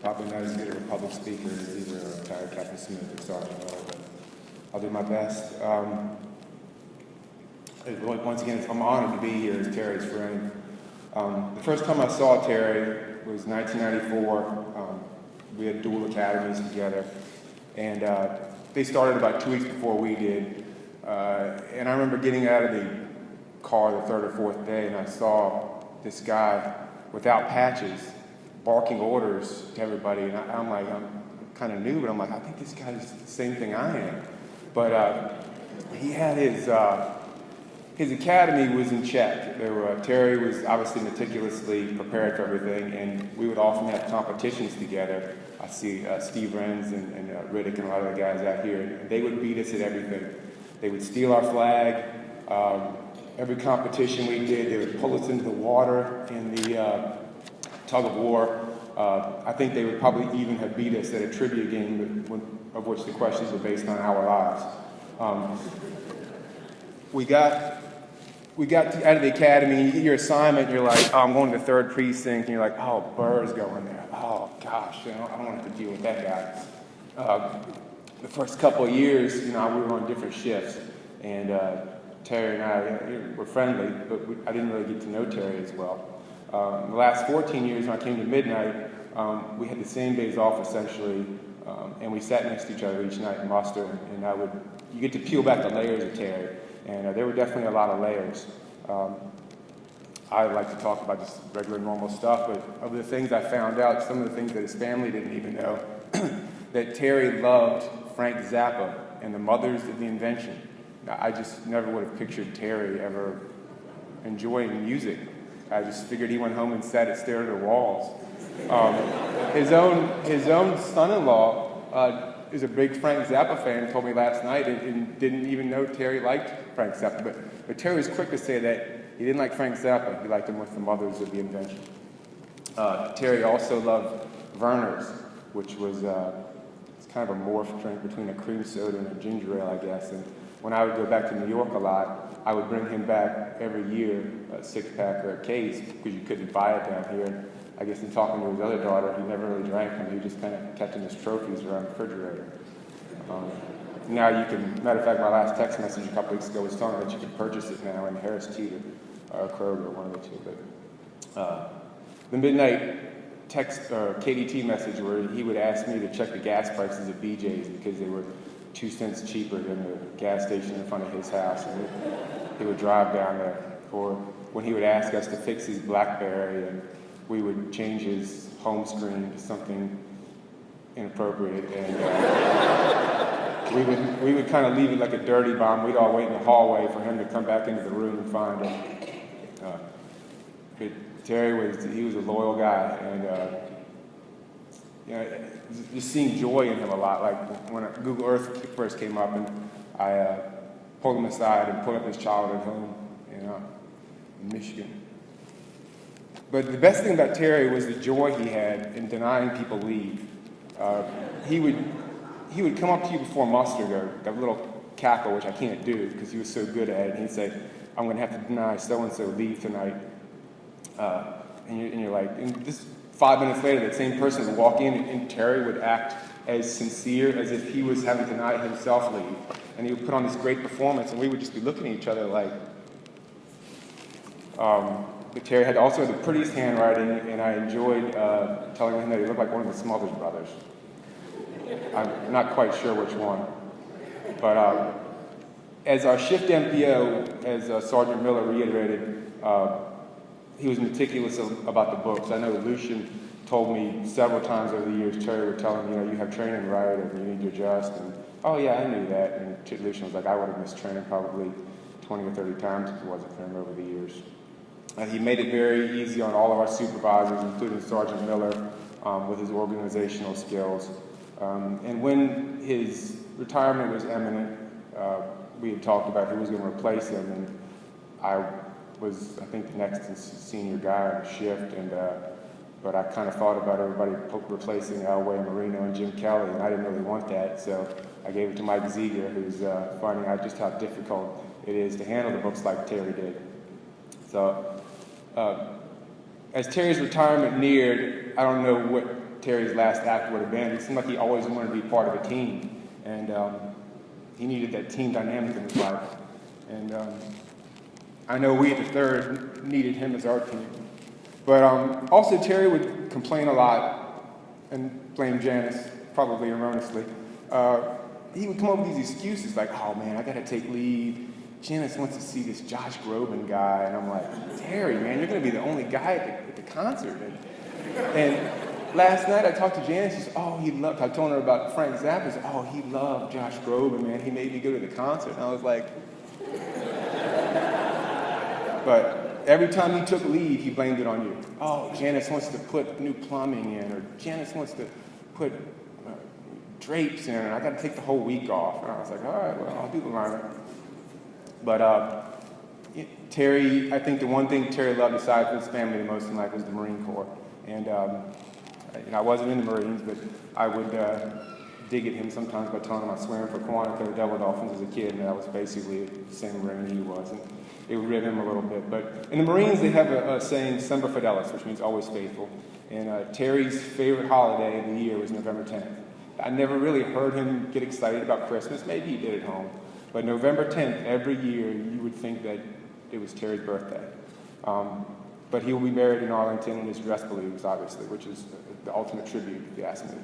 probably not as good of a public speaker as either retired Captain Smith or Sergeant Miller, but I'll do my best. Once again, I'm honored to be here as Terry's friend. The first time I saw Terry was 1994. We had dual academies together, and they started about 2 weeks before we did. And I remember getting out of the car the third or fourth day, and I saw this guy without patches barking orders to everybody, and I'm like, I'm kind of new, but I'm like, I think this guy's the same thing I am. But he had his academy was in check. Terry was obviously meticulously prepared for everything, and we would often have competitions together. I see Steve Renz and Riddick and a lot of the guys out here, and they would beat us at everything. They would steal our flag. Every competition we did, they would pull us into the water in the tug of war. I think they would probably even have beat us at a trivia game of which the questions were based on our lives. We got out of the academy, and you get your assignment, and you're like, oh, I'm going to the 3rd precinct, and you're like, oh, Burr's going there. Oh, gosh, I don't want to have to deal with that guy. The first couple of years, we were on different shifts, and Terry and I were friendly, but I didn't really get to know Terry as well. In the last 14 years, when I came to midnight, we had the same days off, essentially, and we sat next to each other each night in muster, and you get to peel back the layers of Terry. And there were definitely a lot of layers. I like to talk about just regular, normal stuff, but of the things I found out, some of the things that his family didn't even know, that Terry loved Frank Zappa and the Mothers of the Invention. Now, I just never would have pictured Terry ever enjoying music. I just figured he went home and sat and stared at the walls. His own son-in-law is a big Frank Zappa fan, told me last night, and didn't even know Terry liked Frank Zappa. But Terry was quick to say that he didn't like Frank Zappa, he liked him with the Mothers of the Invention. Terry also loved Werner's, which was it's kind of a morph drink between a cream soda and a ginger ale, I guess. And when I would go back to New York a lot, I would bring him back every year a 6-pack or a case, because you couldn't buy it down here. I guess in talking to his other daughter, he never really drank them. He just kind of kept them as trophies around the refrigerator. Now you can, matter of fact, my last text message a couple weeks ago was telling me that you can purchase it now in Harris Teeter or Kroger, one of the two. But the midnight text or KDT message where he would ask me to check the gas prices at BJ's because they were 2 cents cheaper than the gas station in front of his house, and he would drive down there. Or when he would ask us to fix his BlackBerry, and we would change his home screen to something inappropriate, and we would kind of leave it like a dirty bomb. We'd all wait in the hallway for him to come back into the room and find it. But Terry was a loyal guy, and just seeing joy in him a lot. Like when Google Earth first came up, and I pulled him aside and put up his childhood home, in Michigan. But the best thing about Terry was the joy he had in denying people leave. He would come up to you before muster, that little cackle, which I can't do because he was so good at it, and he'd say, I'm going to have to deny so-and-so leave tonight. And you're like, and this 5 minutes later, that same person would walk in, and Terry would act as sincere as if he was having denied himself leave. And he would put on this great performance, and we would just be looking at each other like, but Terry had also the prettiest handwriting, and I enjoyed telling him that he looked like one of the Smothers Brothers. I'm not quite sure which one. But as our shift MPO, as Sergeant Miller reiterated, he was meticulous about the books. I know Lucian told me several times over the years, Terry would tell him, you have training right, and you need to adjust. And, oh yeah, I knew that. And Lucian was like, I would have missed training probably 20 or 30 times if it wasn't for him over the years. He made it very easy on all of our supervisors, including Sergeant Miller, with his organizational skills. And when his retirement was imminent, we had talked about who was going to replace him, and I was, I think, the next senior guy on the shift, but I kind of thought about everybody replacing Elway, Marino, and Jim Kelly, and I didn't really want that, so I gave it to Mike Ziegler, who's finding out just how difficult it is to handle the books like Terry did. So, as Terry's retirement neared, I don't know what Terry's last act would have been. It seemed like he always wanted to be part of a team, and he needed that team dynamic in his life. And I know we at the Third needed him as our team. But also Terry would complain a lot and blame Janice, probably erroneously. He would come up with these excuses like, oh man, I gotta take leave. Janice wants to see this Josh Groban guy. And I'm like, Terry, man, you're gonna be the only guy at the concert. And last night I talked to Janice, she said, oh, I told her about Frank Zappa. She said, oh, he loved Josh Groban, man. He made me go to the concert. And I was like, but every time he took leave, he blamed it on you. Oh, Janice wants to put new plumbing in, or Janice wants to put drapes in, and I got to take the whole week off. And I was like, all right, well, I'll do the liner. But Terry, I think the one thing Terry loved aside from his family the most in life was the Marine Corps. And I wasn't in the Marines, but I would dig at him sometimes by telling him I swam for Quantico the Devil Dolphins as a kid, and I was basically the same Marine he was. And it would rib him a little bit. But in the Marines, they have a saying, Semper Fidelis, which means always faithful. And Terry's favorite holiday of the year was November 10th. I never really heard him get excited about Christmas. Maybe he did at home. But November 10th, every year, you would think that it was Terry's birthday. But he will be buried in Arlington in his dress blues, obviously, which is the ultimate tribute, if you ask me.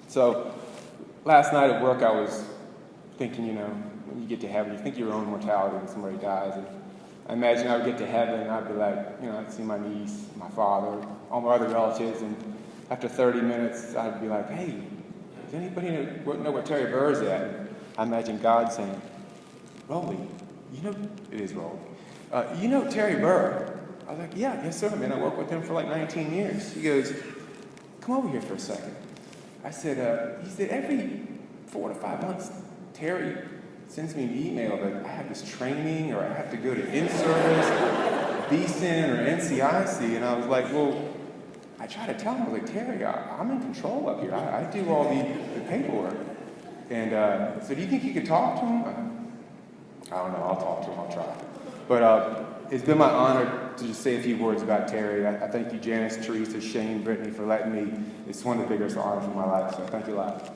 So last night at work, I was thinking, when you get to heaven, you think your own mortality when somebody dies. And I imagine I would get to heaven, and I'd be like, I'd see my niece, my father, all my other relatives, and after 30 minutes, I'd be like, hey, does anybody know where Terry Burr is at? And I imagine God saying, Rolly, it is Rolly. Terry Burr? I was like, yes sir, man, I worked with him for like 19 years. He goes, come over here for a second. I said, he said, every 4 to 5 months, Terry sends me an email that I have this training, or I have to go to in-service, BSIN, or NCIC, and I was like, well, I try to tell him, I was like, Terry, I'm in control up here. I do all the paperwork. And so do you think you could talk to him? I don't know, I'll talk to him, I'll try. But it's been my honor to just say a few words about Terry. I thank you, Janice, Teresa, Shane, Brittany, for letting me. It's one of the biggest honors of my life, so thank you a lot.